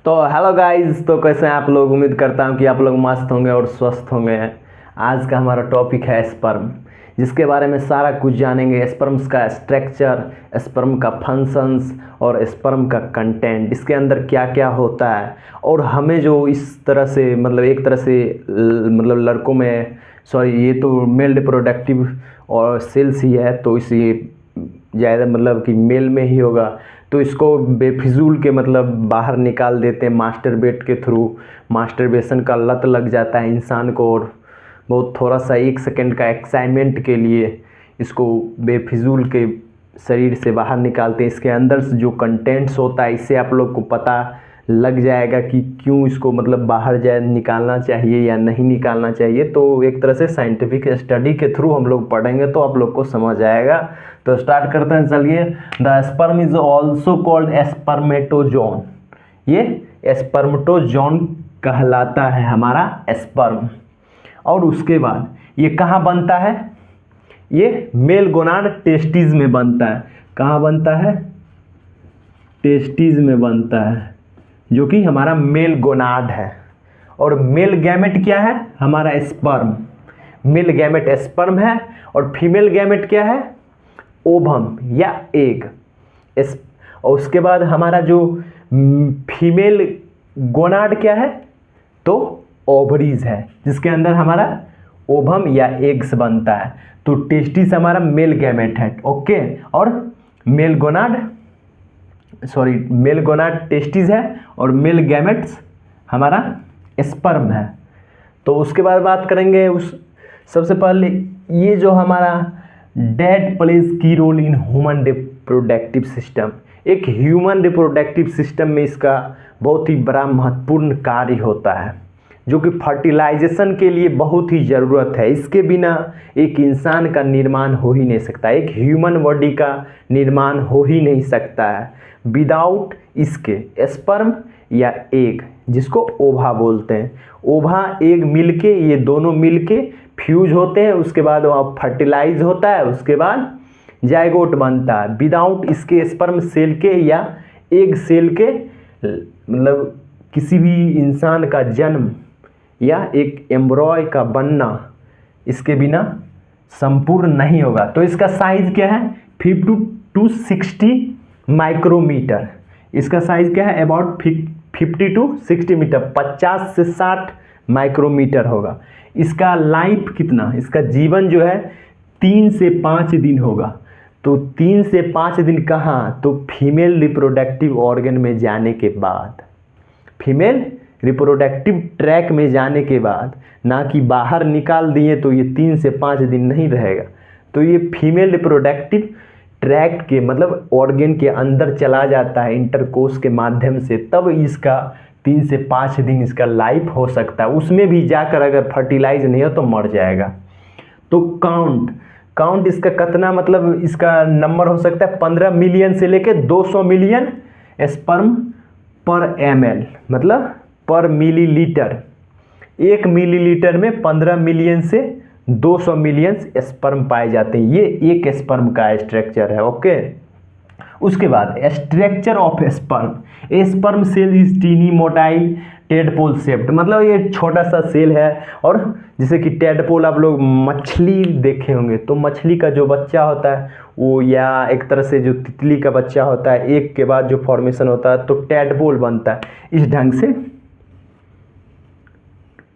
तो hello guys, तो कैसे हैं आप लोग। उम्मीद करता हूं कि आप लोग मस्त होंगे और स्वस्थ होंगे। आज का हमारा टॉपिक है स्पर्म, जिसके बारे में सारा कुछ जानेंगे। स्पर्म्स का स्ट्रक्चर, स्पर्म का फंक्शंस और स्पर्म का कंटेंट, इसके अंदर क्या क्या होता है। और हमें जो इस तरह से मतलब एक तरह से लड़कों में ये तो मेल रिप्रोडक्टिव और सेल्स ही है, तो इसी ज़्यादा मतलब कि मेल में ही होगा। तो इसको बेफिजूल के मतलब बाहर निकाल देते हैं मास्टरबेट के थ्रू। मास्टरबेशन का लत लग जाता है इंसान को, और बहुत थोड़ा सा 1 सेकंड का एक्साइटमेंट के लिए इसको बेफिजूल के शरीर से बाहर निकालते हैं। इसके अंदर से जो कंटेंट्स होता है, इससे आप लोग को पता लग जाएगा कि क्यों इसको मतलब बाहर जाए निकालना चाहिए या नहीं निकालना चाहिए। तो एक तरह से साइंटिफिक स्टडी के थ्रू हम लोग पढ़ेंगे तो आप लोग को समझ आएगा। तो स्टार्ट करते हैं, चलिए। The sperm is also called spermatozoon. ये स्पर्मेटोजोन कहलाता है हमारा स्पर्म। और उसके बाद ये कहाँ बनता है? ये मेल गोनाड टेस्टिस में बनता है। कहाँ बनता है? टेस्टिस में बनता है, जो कि हमारा मेल गोनाड है। और मेल गैमेट क्या है? हमारा स्पर्म। मेल गैमेट स्पर्म है, और फीमेल गैमेट क्या है? ओवम या एग। और उसके बाद हमारा जो फीमेल गोनाड क्या है? तो ओवरीज है, जिसके अंदर हमारा ओवम या एग्स बनता है। तो टेस्टिस हमारा मेल गैमेट है, ओके। और मेल गोनाड टेस्टिस है, और मेल गैमेट्स हमारा स्पर्म है। तो उसके बाद बात करेंगे सबसे पहले ये जो हमारा डेट प्लेज की role in human reproductive system. एक ह्यूमन रिप्रोडक्टिव सिस्टम में इसका बहुत ही बड़ा महत्वपूर्ण कार्य होता है, जो कि फर्टिलाइजेशन के लिए बहुत ही ज़रूरत है। इसके बिना एक इंसान का निर्माण हो ही नहीं सकता, एक ह्यूमन बॉडी का निर्माण हो ही नहीं सकता है विदाउट इसके स्पर्म या एग, जिसको ओवा बोलते हैं। ओवा एग मिलके, ये दोनों मिलके फ्यूज होते हैं, उसके बाद वहाँ फर्टिलाइज होता है, उसके बाद जाइगोट बनता है। विदाउट इसके स्पर्म सेल के या एग सेल के मतलब किसी भी इंसान का जन्म या एक एम्ब्रॉय का बनना इसके बिना संपूर्ण नहीं होगा। तो इसका साइज क्या है? 50 to 60 माइक्रोमीटर। इसका साइज क्या है? अबाउट 50 to 60 मीटर, 50 से 60 माइक्रोमीटर होगा। इसका लाइफ कितना, इसका जीवन जो है 3 से 5 दिन होगा। तो 3 से 5 दिन कहाँ? तो फीमेल रिप्रोडक्टिव ऑर्गन में जाने के बाद, फीमेल रिप्रोडक्टिव ट्रैक में जाने के बाद, ना कि बाहर निकाल दिए तो ये 3 से 5 दिन नहीं रहेगा। तो ये फीमेल रिप्रोडक्टिव ट्रैक्ट के मतलब ऑर्गन के अंदर चला जाता है इंटरकोर्स के माध्यम से, तब इसका 3 से 5 दिन इसका लाइफ हो सकता है। उसमें भी जाकर अगर फर्टिलाइज नहीं हो तो मर जाएगा। तो काउंट इसका कितना मतलब इसका नंबर हो सकता है 15 मिलियन से लेकर 200 मिलियन स्पर्म पर ml, मतलब पर मिलीलीटर। 1 मिलीलीटर में 15 मिलियन से 200 मिलियन स्पर्म पाए जाते हैं। ये एक स्पर्म का स्ट्रक्चर है, ओके। उसके बाद structure of sperm cell is tiny motile tadpole shaped, मतलब ये छोटा सा सेल है। और जैसे कि टेडपोल आप लोग मछली देखे होंगे, तो मछली का जो बच्चा होता है वो, या एक तरह से जो तितली का बच्चा होता है, एक के बाद जो फॉर्मेशन होता है तो टेडपोल बनता है। इस ढंग से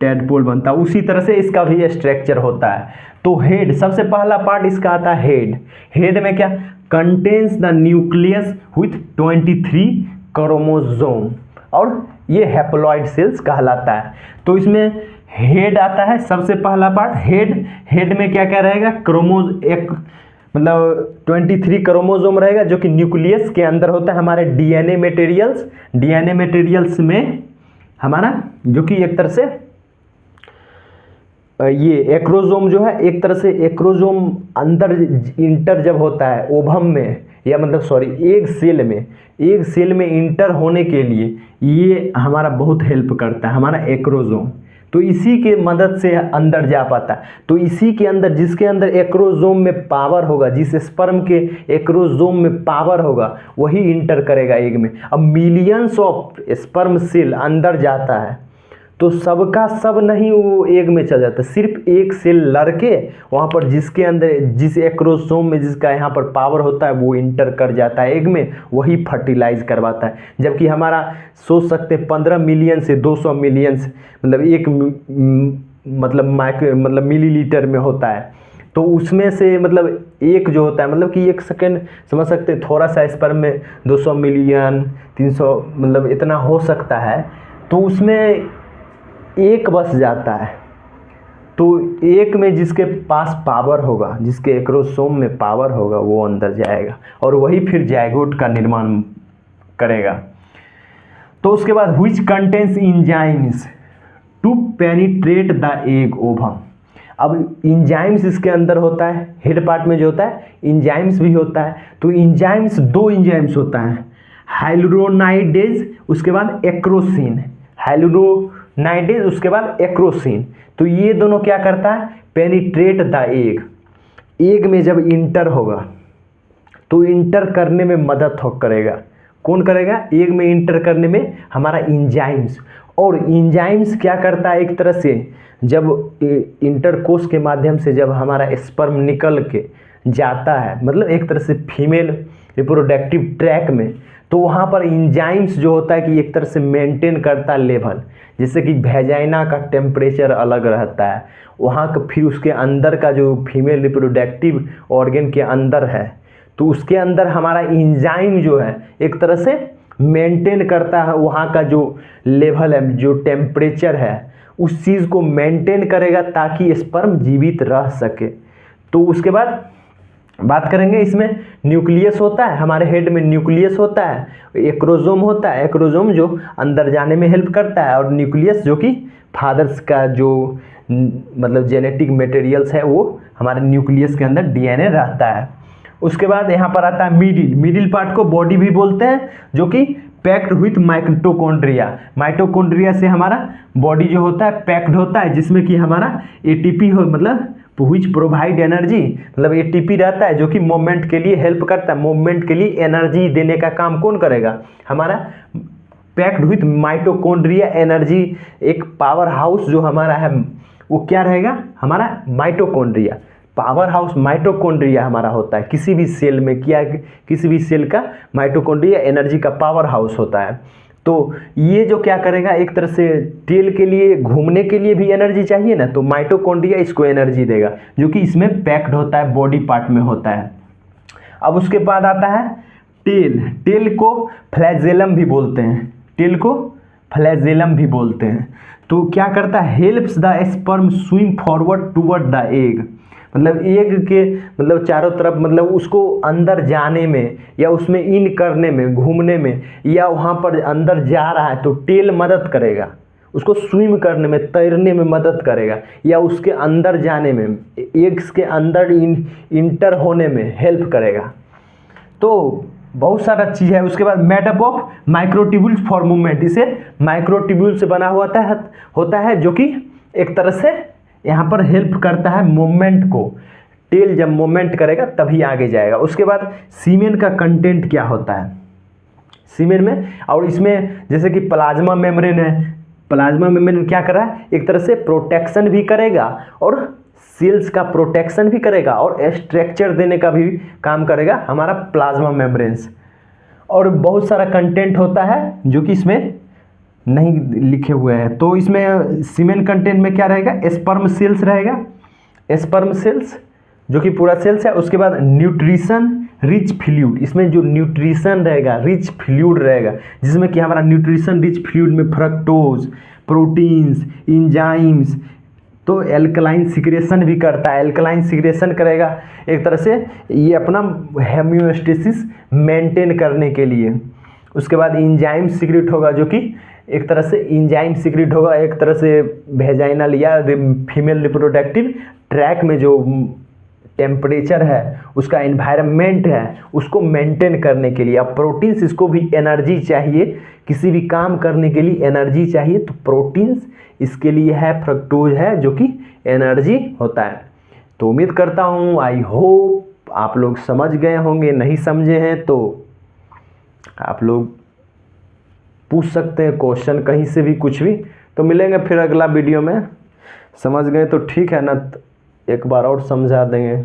टेडपोल बनता है, उसी तरह से इसका भी स्ट्रक्चर होता है। तो हेड, सबसे पहला पार्ट इसका आता है हेड में क्या? Contains the nucleus with 23 chromosome, और ये हैप्लॉइड सेल्स कहलाता है। तो इसमें हेड आता है, सबसे पहला पार्ट हेड में क्या क्या रहेगा? एक मतलब 23 क्रोमोसोम रहेगा, जो कि न्यूक्लियस के अंदर होता है। हमारे डीएनए मटेरियल्स में हमारा, जो कि एक तरह से ये एक्रोजोम जो है, एक तरह से एक्रोजोम अंदर इंटर जब होता है ओवम में, या मतलब एग सेल में इंटर होने के लिए ये हमारा बहुत हेल्प करता है, हमारा एक्रोजोम। तो इसी के मदद से अंदर जा पाता है। तो इसी के अंदर, जिसके अंदर एक्रोजोम में पावर होगा, जिस स्पर्म के एक्रोजोम में पावर होगा, वही इंटर करेगा एग में। अब मिलियंस ऑफ स्पर्म सेल अंदर जाता है, तो सबका सब नहीं वो एग में चल जाता, सिर्फ एक सेल लड़के वहाँ पर जिसके अंदर, जिस एक्रोसोम में जिसका यहाँ पर पावर होता है, वो इंटर कर जाता है एग में, वही फर्टिलाइज करवाता है। जबकि हमारा सोच सकते हैं 15 मिलियन से 200 मिलियन मतलब एक मतलब मिलीलीटर में होता है। तो उसमें से मतलब एक जो होता है, मतलब कि एक सेकेंड समझ सकते हैं, थोड़ा सा स्पर्म में 200 मिलियन 300 मतलब इतना हो सकता है, तो उसमें एक बस जाता है। तो एक में जिसके पास पावर होगा, जिसके एक्रोसोम में पावर होगा, वो अंदर जाएगा और वही फिर जायगोट का निर्माण करेगा। तो उसके बाद which contains enzymes to penetrate the egg ovum. अब इंजाइम्स इसके अंदर होता है, हेड पार्ट में जो होता है इंजाइम्स भी होता है। तो इंजाइम्स, दो इंजाइम्स होता है, हाइलुरोनाइडेज, उसके बाद एक्रोसिन। हाइलुरोनाइडेज उसके बाद एक्रोसिन। तो ये दोनों क्या करता है, पेनिट्रेट द एग। एग में जब इंटर होगा तो इंटर करने में मदद करेगा। कौन करेगा, एग में इंटर करने में हमारा इंजाइम्स। और इंजाइम्स क्या करता है, एक तरह से जब इंटरकोर्स के माध्यम से जब हमारा स्पर्म निकल के जाता है, मतलब एक तरह से फीमेल रिप्रोडक्टिव ट्रैक में, तो वहाँ पर इंजाइम्स जो होता है कि एक तरह से मेंटेन करता है लेवल। जैसे कि वेजाइना का टेम्परेचर अलग रहता है, वहाँ का फिर उसके अंदर का जो फीमेल रिप्रोडक्टिव ऑर्गन के अंदर है, तो उसके अंदर हमारा इंजाइम जो है एक तरह से मेंटेन करता है वहाँ का जो लेवल है, जो टेम्परेचर है, उस चीज़ को मेंटेन करेगा ताकि स्पर्म जीवित रह सके। तो उसके बाद बात करेंगे, इसमें न्यूक्लियस होता है, हमारे हेड में न्यूक्लियस होता है, एक्रोजोम होता है, एक्रोजोम जो अंदर जाने में हेल्प करता है, और न्यूक्लियस जो कि फादर्स का जो मतलब जेनेटिक मटेरियल्स है वो हमारे न्यूक्लियस के अंदर डीएनए रहता है। उसके बाद यहाँ पर आता है मिडिल पार्ट को बॉडी भी बोलते हैं, जो कि पैक्ड विथ माइटोकॉन्ड्रिया। माइटोकॉन्ड्रिया से हमारा बॉडी जो होता है पैक्ड होता है, जिसमें कि हमारा एटीपी हो, मतलब व्हिच प्रोवाइड एनर्जी, मतलब एटीपी रहता है जो कि मूवमेंट के लिए हेल्प करता है। मूवमेंट के लिए एनर्जी देने का काम कौन करेगा, हमारा पैक्ड विथ माइटोकॉन्ड्रिया एनर्जी। एक पावर हाउस जो हमारा है वो क्या रहेगा, हमारा माइटोकॉन्ड्रिया। पावर हाउस माइटोकॉन्ड्रिया हमारा होता है किसी भी सेल में, क्या किसी भी सेल का माइटोकॉन्ड्रिया एनर्जी का पावर हाउस होता है। तो ये जो क्या करेगा, एक तरह से टेल के लिए घूमने के लिए भी एनर्जी चाहिए ना, तो माइटोकॉन्ड्रिया इसको एनर्जी देगा, जो कि इसमें पैक्ड होता है, बॉडी पार्ट में होता है। अब उसके बाद आता है टेल। टेल को फ्लैजेलम भी बोलते हैं, टेल को फ्लैजेलम भी बोलते हैं। तो क्या करता है, helps the sperm swim forward toward the egg. मतलब एग के मतलब चारों तरफ, मतलब उसको अंदर जाने में या उसमें इन करने में, घूमने में, या वहाँ पर अंदर जा रहा है तो टेल मदद करेगा, उसको स्विम करने में, तैरने में मदद करेगा, या उसके अंदर जाने में, एग्स के अंदर इंटर होने में हेल्प करेगा। तो बहुत सारा चीज़ है। उसके बाद made up of microtubules for movement. इसे माइक्रोट्यूब्यूल से बना हुआ होता है जो कि एक तरह से यहाँ पर हेल्प करता है मूवमेंट को। टेल जब मूवमेंट करेगा तभी आगे जाएगा। उसके बाद सीमेन का कंटेंट क्या होता है सीमेन में, और इसमें जैसे कि प्लाज्मा मेम्ब्रेन है, प्लाज्मा मेम्ब्रेन क्या कर रहा है, एक तरह से प्रोटेक्शन भी करेगा और सेल्स का प्रोटेक्शन भी करेगा और स्ट्रक्चर देने का भी काम करेगा हमारा प्लाज्मा मेम्ब्रेन्स। और बहुत सारा कंटेंट होता है जो कि इसमें नहीं लिखे हुए हैं। तो इसमें सीमेन कंटेंट में क्या रहेगा, स्पर्म सेल्स रहेगा, स्पर्म सेल्स जो कि पूरा सेल्स है। उसके बाद न्यूट्रिशन रिच फ्लूइड, इसमें जो न्यूट्रिशन रहेगा रिच फ्लूइड रहेगा, जिसमें कि हमारा न्यूट्रिशन रिच फ्लूइड में फ्रक्टोज, प्रोटीन्स, इंजाइम्स, तो एल्कलाइन सिक्रेशन भी करता है, एल्कलाइन सिक्रेशन करेगा एक तरह से ये अपना हेमियोस्टेसिस मेंटेन करने के लिए। उसके बाद इंजाइम सीक्रेट होगा, जो कि एक तरह से इंजाइम सीक्रेट होगा एक तरह से वेजाइनल या फीमेल रिप्रोडक्टिव ट्रैक में जो टेम्परेचर है, उसका एनवायरनमेंट है, उसको मेंटेन करने के लिए। अब प्रोटीन्स, इसको भी एनर्जी चाहिए, किसी भी काम करने के लिए एनर्जी चाहिए, तो प्रोटीन्स इसके लिए है, फ्रक्टोज है जो कि एनर्जी होता है। तो उम्मीद करता हूँ, आई होप आप लोग समझ गए होंगे। नहीं समझे हैं तो आप लोग पूछ सकते हैं क्वेश्चन कहीं से भी, कुछ भी। तो मिलेंगे फिर अगला वीडियो में। समझ गए तो ठीक है ना, एक बार और समझा देंगे।